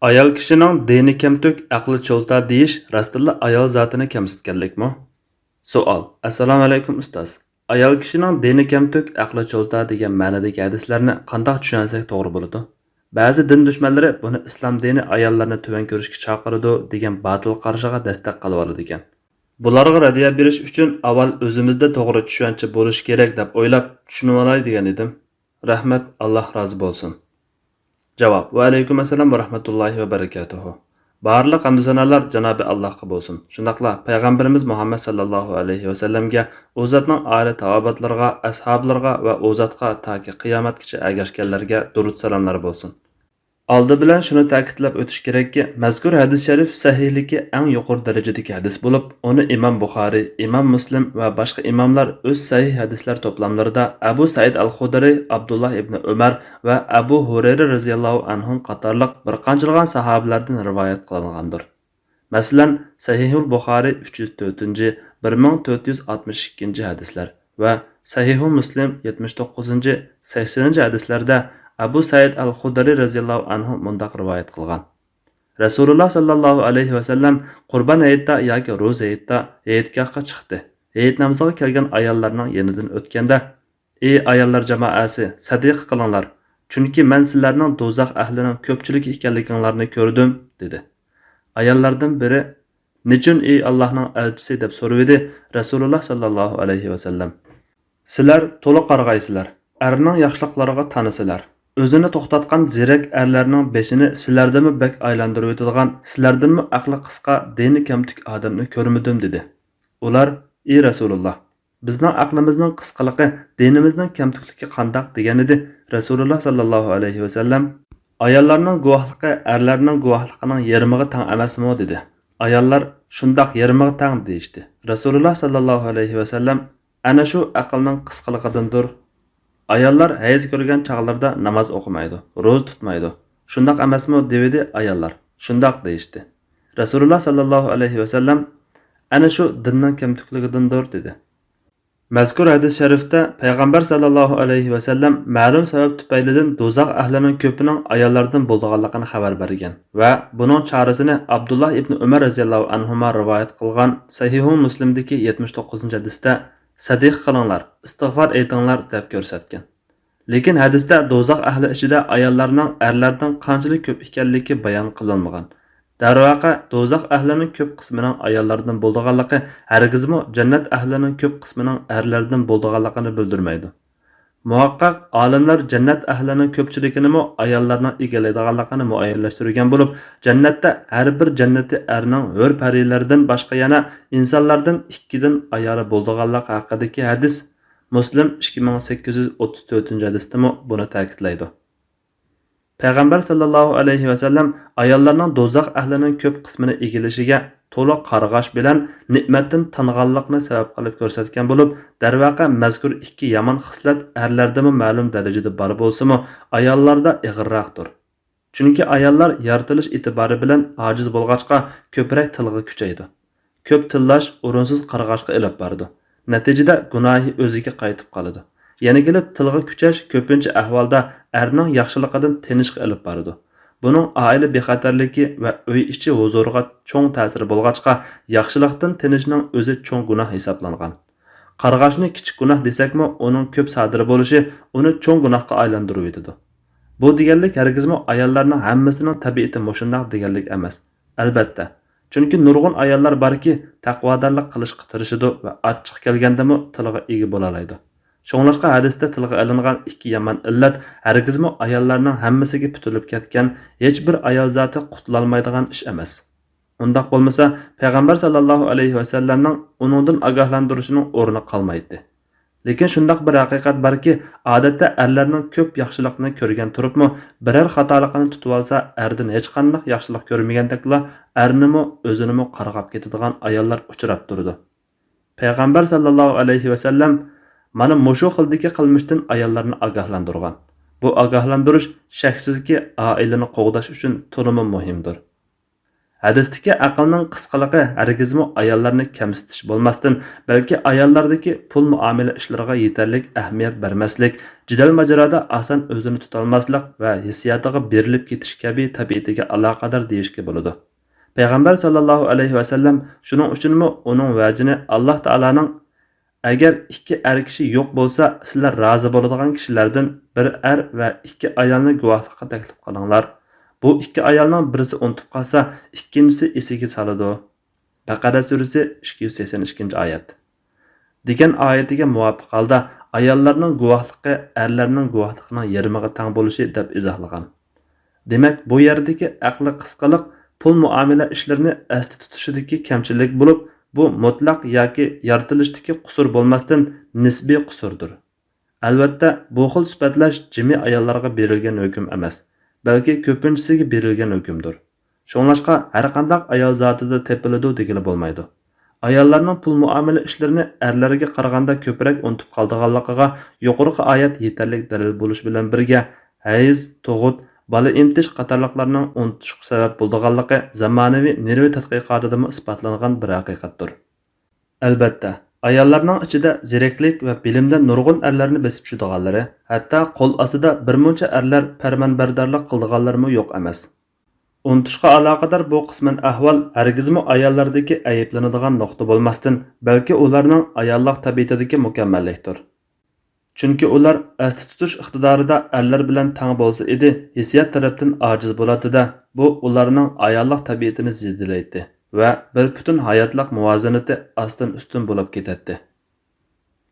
Ayol kishining dini kamtuk, aqli cho'lta deyish rostilla ayol zotini kamsitganlikmi? Savol. Assalomu alaykum ustoz. Ayol kishining dini kamtuk, aqli cho'lta degan ma'nodagi hadislarni qanday tushunsak to'g'ri bo'ladi? Ba'zi din dushmanlari buni islom dini ayollarni tuvan ko'rishga chaqiradi degan batil qarashiga dastak qilib oladi ekan. Bularga radiya berish uchun avval o'zimizda to'g'ri tushuncha bo'lishi kerak deb o'ylab tushunib olay degan edim. Rahmat, Alloh rozi bo'lsin. Javob. Va alaykum assalom va rahmatullohi va barakatuhu. Barliq hamd sanolar Janobi Allohga bo'lsin. Shundaqla payg'ambarimiz Muhammad sallallohu alayhi va sallamga, u zotning oila taobatlariga, ashablariga va u zotga toki qiyomatgacha ergashganlarga durud salomlar bo'lsin. Oldi bilan shuni ta'kidlab o'tish kerakki, mazkur hadis sharif sahihligi eng yuqori darajadagi hadis bo'lib, uni Imom Buxoriy, Imom Muslim va boshqa imomlar o'z sahih hadislar to'plamlarida Abu Said al-Xudri, Abdullah ibn Umar va Abu Hurayra radhiyallohu anhum qatorliq bir qanchalardan sahobalardan rivoyat qilingandir. Masalan, Sahihul Buxoriy 304-chi, 1462-chi hadislar va Sahihul Muslim 79-chi, 80-chi hadislarda Abu Said al-Xudri radhiyallohu anhu mundaq rivoyat qilgan. Rasululloh sallallohu alayhi va sallam Qurban hayitda yoki ro'za hayitda hayitgohga chiqdi. Hayit namoziga kelgan ayollarning yonidan o'tganda: "Ey ayollar jamoasi, sadiq qilinglar, chunki men sizlarning do'zax ahlining ko'pchiligi ekanligingizni ko'rdim" dedi. Ayollardan biri: "Nechun ey Allohning elchisi?" deb so'radi Rasululloh sallallohu alayhi va sallam. "Sizlar to'liq qarg'aysizlar, erning yaxshiliklariga tanisizlar. O'zini to'xtatgan zirak erlarning beshini sizlardanmi bak aylantirib o'tadigan, sizlardanmi aqli qisqa, dini kamtuk odamni ko'rmadim" dedi. Ular: "Ey Rasululloh, bizning aqlimizning qisqaligi, dinimizning kamtukligi qandoq?" degan edi. Rasululloh sallallohu alayhi va sallam: "Ayollarning guvohligi erlarning guvohligining yarmiga teng emasmi?" dedi. Ayollar: "Shundoq yarmiga teng" deyishdi. Rasululloh sallallohu alayhi va sallam: "Ana shu aqlning qisqaligidandir. Ayollar hayz ko'rgan chaqlarda namoz o'qimaydi, ro'za tutmaydi. Shundoq emasmi?" dedi ayollar. "Shundoq" deyishdi. Rasululloh sallallohu alayhi va sallam: "Ana shu dinning kamtukligidandir" dedi. Mazkur hadis sharifda payg'ambar sallallohu alayhi va sallam ma'lum sabab tufaylidan do'zax ahlining ko'pining ayollardan bo'lganligini xabar bergan va buning chorasini Abdullah ibn Umar radhiyallohu anhuma rivoyat qilgan Sahihul Muslimdagi 79-hadisda "Sadiq qilinglar, istig'for aytinglar" deb ko'rsatgan. Lekin hadisda do'zax ahli ichida ayollarning erlardan qanchalik ko'p ekanligi bayon qilinmagan. Darvaqa do'zax ahlining ko'p qismining ayollardan bo'lganligi hargizmi jannat ahlining ko'p qismining erlardan bo'lganligini bildirmaydi. Muhaqqaq olimlar jannat ahlining ko'pchiligini ayollarning egallaydiganligini muayyanlashtirgan bo'lib, jannatda har bir jannati erning hur parilardan boshqa yana insonlardan 2 dan ayoli bo'lganligi haqidagi hadis Muslim 2834-hadisda buni ta'kidlaydi. Payg'ambar sallallohu alayhi va sallam ayollarning do'zax ahlining ko'p qismini egilishiga to'liq qarg'ash bilan ne'matdan tanganlikni sabab qilib ko'rsatgan bo'lib, darvaqa mazkur 2 yomon xislat erlardami ma'lum darajada bor bo'lsa-mu, ayollarda ig'irroqdir. Chunki ayollar yaratilish e'tibori bilan ojiz bo'lg'achqa ko'proq tilga kuchaydi. Ko'p tillash o'rinsiz qarg'ashga ilib boradi. Natijada gunohi o'ziga qaytib qoladi. Yana kelib tilga kuchash ko'pincha ahvolda erning yaxshiligidan tinishga ilib boradi. Buning oila bexatarligi va uy ichi huzuriga cho'ng ta'siri bo'lg'achqa yaxshilikdan tinishning o'zi cho'ng gunoh hisoblangan. Qarg'ashni kichik gunoh desakmi, uning ko'p sodir bo'lishi uni cho'ng gunohga aylantirib etadi. Bu deganlik hargizmi ayollarning hammasining tabiati mushundoq deganlik emas. Albatta, chunki nurg'un ayollar borki, taqvodorlik qilishga tirishadi va achchiq kelgandami tilga ega bo'la oladi. Şoňlaşqa hadisde tilga ilingan 2 yomon illat hargizmi ayollarning hammasiga putilib ketgan, hech bir ayol zoti qutulolmaydigan ish emas. Undaq bo'lmasa, payg'ambar sallallohu alayhi va sallamning uningdan ogohlantirishining o'rni qolmaydi. Lekin shundaq bir haqiqat borki, odatda erlarning ko'p yaxshilikni ko'rgan turibmi, biror xatolikni tutib olsa, erdan hech qanday yaxshilik ko'rmagandekla, ernimi o'zinimi qarg'ab ketadigan ayollar uchrab turdi. Payg'ambar sallallohu alayhi va sallam mana mushu xildagi qilmishdan ayollarni ogohlantirgan. Bu ogohlantirish shaksizki oilani qo'g'dash uchun to'liq muhimdir. Hadisdagi aqlning qisqaligi hargizmi ayollarni kamsitish bo'lmasdan, balki ayollardagi pul muomala ishlariga yetarlik ahamiyat bermaslik, jidal majroda oson o'zini tutolmaslik va hissiyotiga berilib ketish kabi tabiatiga aloqador deyishga bo'ladi. Payg'ambar sallallohu alayhi va sallam shuning uchunmi uning vajini Alloh taolaning agar ikki er kishi yo'q bo'lsa, sizlar rozi bo'ladigan kishilardan bir er va ikki ayolni guvohlikqa taklif qilinglar. Bu ikki ayolning birisi unutib qolsa, ikkinchisi esiga soladi. Baqara surasi 282-oyat. degan oyatiga muvofiq holda ayollarning guvohligi erlarning guvohligining yarmiga teng bo'lishi deb izohlagan. Demak, bu yerdagi aqli qisqaliq pul muomala ishlarini asli tutishidagi kamchilik bo'lib, bu mutlaq yoki yaratilishdagi qusur bo'lmasdan nisbiy qusurdir. Albatta, bu xil sifatlash jimi ayollarga berilgan hukm emas, balki ko'pinchisiga berilgan hukmdir. Shunlashqa har qanday ayol zotida tepiladi degili bo'lmaydi. Ayollarning pul muomala ishlarini erlarga qaraganda ko'proq unutib qoldiganligiga yuqorqi oyat yetarli dalil bo'lish bilan birga, hayz, tug'ut, bola emtish qatorliqlarning unutishga sabab bo'lganligi zamonaviy nervi tadqiqotida isbotlangan bir haqiqatdir. Albatta, ayollarning ichida ziraklik va bilimda nurg'un erlarni besib tushadiganlari, hatto qo'l ostida birmuncha erlar farmonbardorlik qildiganlarmi yo'q emas. Unutishga aloqador bu qisman ahvol hargizmi ayollardagi ayiblanadigan nuqta bo'lmasdan, balki ularning ayollik tabiatidagi mukammallikdir. Chunki ular asli tutish iqtidorida erlar bilan teng bo'lsa edi, hissiyot tarafdan ojiz bo'ladi-da, bu ularning ayollik tabiatini ziddilaydi va bir butun hayotlik muvozanati ostin ustun bo'lib ketadi.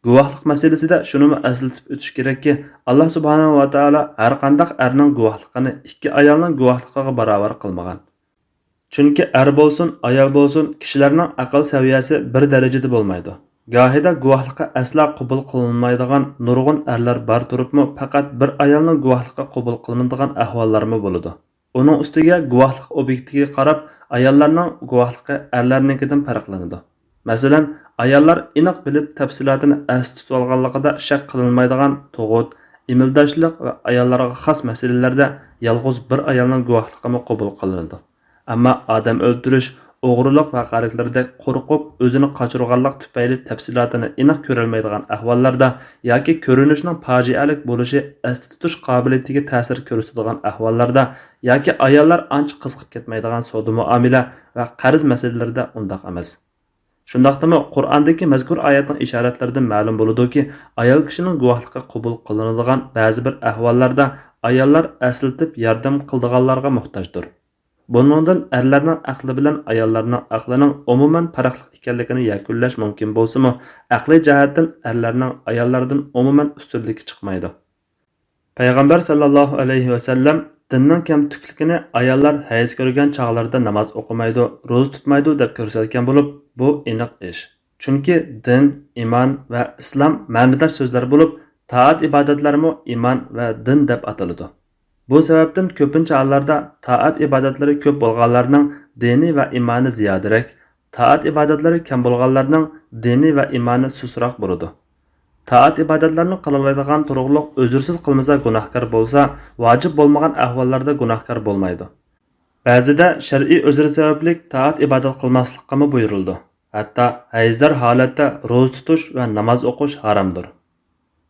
Guvohlik masalasida shuni eslatib o'tish kerakki, Alloh subhanahu va taolo har qanday erning guvohligini ikki ayolning guvohligiga barobar qilmagan. Chunki er bo'lsin, ayol bo'lsin, kishilarning aql saviyasi bir darajada bo'lmaydi. Gohida guvohlikqa asla qabul qilinmaydigan nurg'un erlar bor turibmi, faqat bir ayolning guvohlikqa qabul qilinadigan ahvollarmi bo'ladi. Uning ustiga guvohlik obyektiga qarab, ayollarning guvohligi erlarnikidan farqlanadi. Masalan, ayollar aniq bilib tafsilotini asli tutib olganligida shak qilinmaydigan tug'ut, imildashlik va ayollarga xos masalalarda yolg'iz bir ayolning guvohligini qabul qilinadi. Ammo odam o'ldirish, o'g'rilik va qaritlarda qo'rqib o'zini qochirganlik tufayli tafsilotini aniq ko'rolmaydigan ahvollarda yoki ko'rinishning fojialik bo'lishi asli tutish qobiliyatiga ta'sir ko'rsatadigan ahvollarda yoki ayollar ancha qiziqib ketmaydigan savdo muomala va qarz masalalarida undaq emas. Shundaqdimi Qur'ondagi mazkur oyatning ishoratlaridan ma'lum bo'ladi-ki, ayol kishining guvohligi qabul qilinadigan ba'zi bir ahvollarda ayollar aslatib yordam qildiganlarga muhtojdir. Buningdan erlarning aqli bilan ayollarning aqlining umuman farqli ekanligini yakunlash mumkin bo'lsa-mu, aqliy jihatdan erlarning ayollardan umuman ustunligi chiqmaydi. Payg'ambar sallallohu alayhi va sallam dinning kamtukligini ayollar hayz ko'rgan chog'larda namoz o'qimaydi, ro'za tutmaydi deb ko'rsatgan bo'lib, bu aniq ish. Chunki din, iymon va islom ma'nodor so'zlar bo'lib, taat ibodatlarimi iymon va din deb ataladi. Bu sababdan ko'pincha hollarda taat ibodatlari ko'p bo'lganlarning dini va iymoni ziyodaroq, taat ibodatlari kam bo'lganlarning dini va iymoni susroq bo'ladi. Taat ibodatlarni qilinadigan turug'liq o'zursiz qilmasa gunohkor bo'lsa, vojib bo'lmagan ahvollarda gunohkor bo'lmaydi. Ba'zida shar'iy uzr sababli taat ibodat qilmaslikqa buyurildi. Hatto hayzdor holatda ro'za tutish va namoz o'qish haromdir.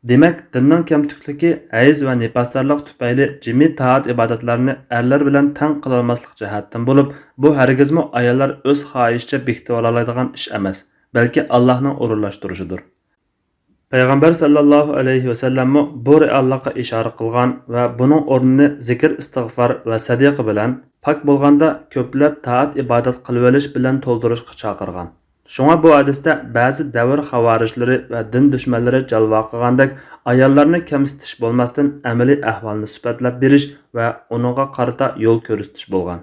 Demak, dinning kamtukligi hayz va nifoslarlik tufayli jimi taat ibodatlarni erlar bilan teng qilolmaslik jihatdan bo'lib, bu hargizmi ayollar o'z xohishicha bekitib oladigan ish emas, balki Allohning o'rinlashtirishidir. Payg'ambar sallallohu alayhi va sallam bu reallikqa ishora qilgan va buning o'rnini zikr, istig'for va sadiqa bilan pok bo'lganda ko'plab taat ibodat qilib olish bilan to'ldirishga chaqirgan. Shunga bu hadisda ba'zi davr xavorijlari va din dushmanlari jalvo qilgandek ayollarni kamsitish bo'lmasdan amaliy ahvolni sifatlab berish va uningga qarata yo'l ko'rsatish bo'lgan.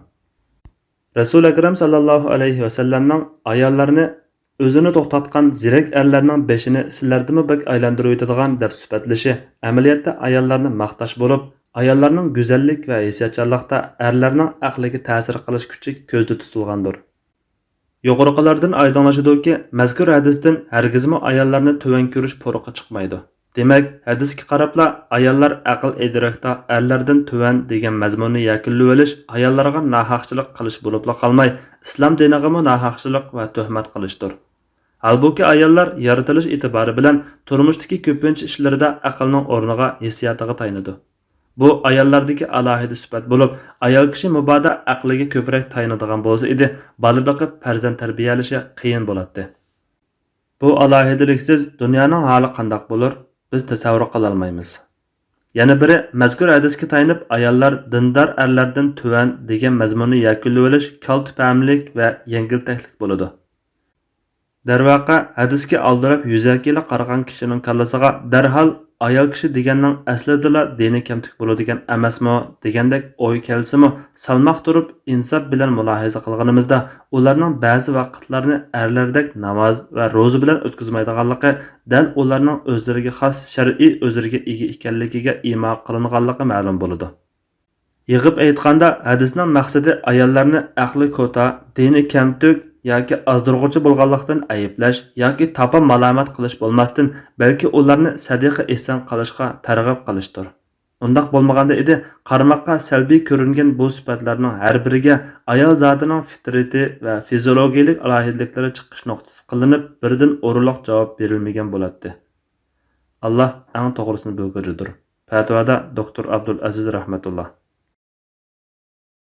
Rasul akram sallallohu alayhi va sallamning ayollarni o'zini to'xtatgan zirak erlarning beshini sizlardimi bak aylantirib o'tadigan deb sifatlashi amaliyotda ayollarni maqtash bo'lib, ayollarning go'zallik va hissiyotchanlikda erlarning aqliga ta'sir qilish kuchi ko'zda tutilgandir. Yuqoriqilardan oydinlashadiki, mazkur hadisdan hargizmi ayollarni tuvan ko'rish puruqi chiqmaydi. Demak, hadisga qarabla ayollar aql idrokda erlardan tuvan degan mazmunni yakunlab olish ayollarga nohaqchilik qilish bo'libla qolmay, islom diniga nohaqchilik va tuhmat qilishdir. Halbuki ayollar yaratilish e'tibori bilan turmushdagi ko'pincha ishlarida aqlning o'rniga hissiyotiga tayanadi. Bu ayollardagi alohida sifat bo'lib, ayol kishi mubodo aqliga ko'proq tayanadigan bo'lsa edi, bola boqib farzand tarbiyalashi qiyin bo'ladi. Bu alohidaliksiz dunyoning holi qandoq bo'lar? Biz tasavvur qila olmaymiz. Yana biri mazkur hadisga tayanib ayollar dindor erlardan tuvan degan mazmunni yakunlab olish kaltipamlik va yengiltaklik bo'ladi. Darvaqa hadisga aldirab yuzakila qaragan kishining kallasiga darhol ayol kishi deganning aslida dini kamtik bo'ladigan emasmi degandek o'y kelsimi, salmoq turib insof bilan mulohaza qilganimizda ularning ba'zi vaqtlarni erlardek namoz va ro'za bilan o'tkazmaydiganligi dal ularning o'zlariga xos shar'iy o'zlariga ega ekanligiga imo qilinganligi ma'lum bo'ladi. Yig'ib aytganda hadisning maqsadi ayollarni aqli ko'ta, dini kamtik yoki ozdirg'uchi bo'lganlikdan ayiblash yoki topam malomat qilish bo'lmasdan, balki ularni sadiqa ihson qilishga targ'ib qilishdir. Undaq bo'lmaganda edi, qarmoqqa salbiy ko'ringan bu sifatlarning har biriga ayol zotining fitrati va fiziologiyalik alohidliklari chiqish nuqtasi qilinib, birdan o'rinliq javob berilmagan bo'ladi. Alloh eng to'g'risini bilguchidir. Fatvoda doktor Abdul Aziz rahmatulloh.